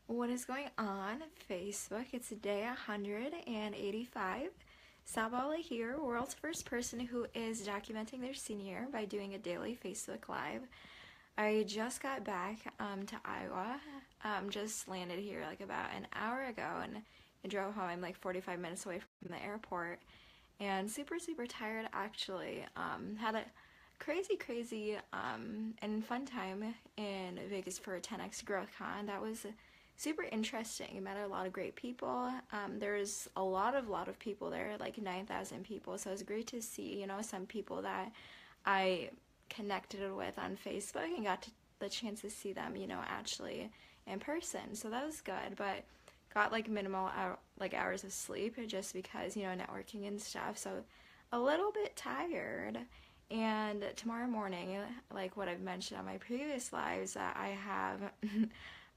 What is going on Facebook? It's day 185. Sabala here, world's first person who is documenting their senior year by doing a daily Facebook Live. I just got back to Iowa. Just landed here like about an hour ago and I drove home. I'm like 45 minutes away from the airport and super tired actually. Had a crazy and fun time in Vegas for 10x Growth Con. That was super interesting. I met a lot of great people. There's a lot of people there, like 9,000 people. So it was great to see, some people that I connected with on Facebook and got the chance to see them, actually in person. So that was good, but got like minimal hours of sleep just because, networking and stuff. So a little bit tired. And tomorrow morning, like what I've mentioned on my previous lives, that I have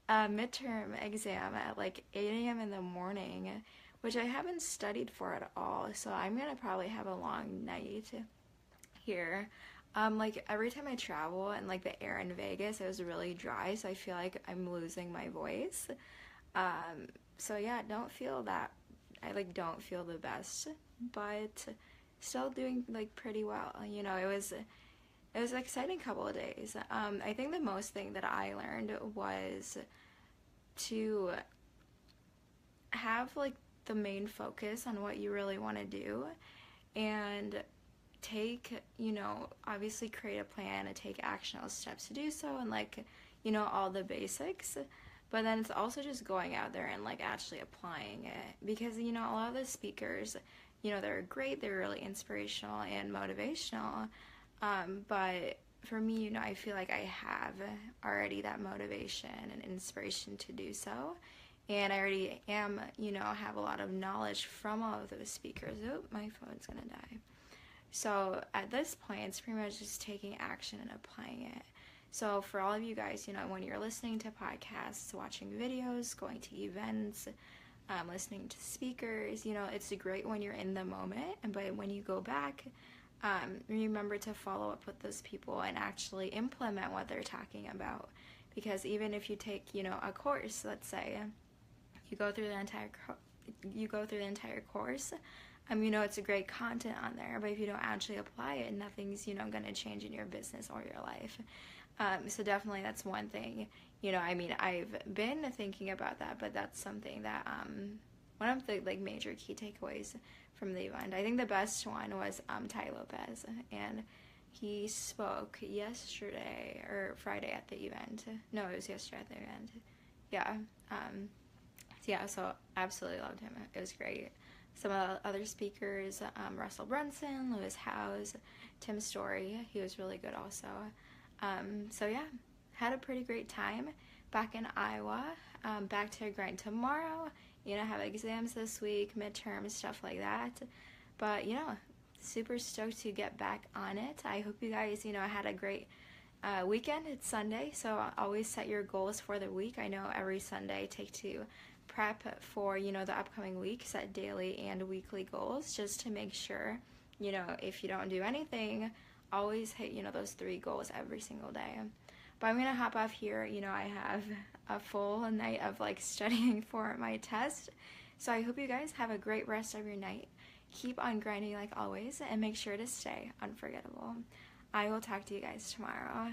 a midterm exam at like 8 a.m. in the morning, which I haven't studied for at all. So I'm gonna probably have a long night here. Like every time I travel and like the air in Vegas, it was really dry, so I feel like I'm losing my voice. So yeah, don't feel the best, but still doing like pretty well. It was an exciting couple of days. I think the most thing that I learned was to have like the main focus on what you really want to do and take, obviously create a plan and take actionable steps to do so and like, all the basics. But then it's also just going out there and like actually applying it because, a lot of the speakers, they're great, they're really inspirational and motivational. But for me, I feel like I have already that motivation and inspiration to do so. And I already have a lot of knowledge from all of those speakers. Oh, my phone's gonna die. So at this point, it's pretty much just taking action and applying it. So for all of you guys, when you're listening to podcasts, watching videos, going to events, listening to speakers, it's great when you're in the moment. But when you go back, remember to follow up with those people and actually implement what they're talking about. Because even if you take, a course, let's say, you go through the entire course, it's a great content on there, but if you don't actually apply it, nothing's, going to change in your business or your life. So definitely that's one thing, I've been thinking about that, but that's something that, one of the like major key takeaways from the event. I think the best one was Ty Lopez, and he spoke yesterday or Friday at the event. No, it was yesterday at the event. Yeah. So absolutely loved him. It was great. Some of the other speakers, Russell Brunson, Lewis Howes, Tim Story, he was really good also. So yeah, had a pretty great time back in Iowa. Back to grind tomorrow. Have exams this week, midterms, stuff like that. But, super stoked to get back on it. I hope you guys, had a great weekend. It's Sunday, so always set your goals for the week. I know every Sunday I take to prep for, the upcoming week, set daily and weekly goals just to make sure, if you don't do anything, always hit, those 3 goals every single day. But I'm gonna hop off here. I have a full night of like studying for my test. So I hope you guys have a great rest of your night. Keep on grinding like always and make sure to stay unforgettable. I will talk to you guys tomorrow.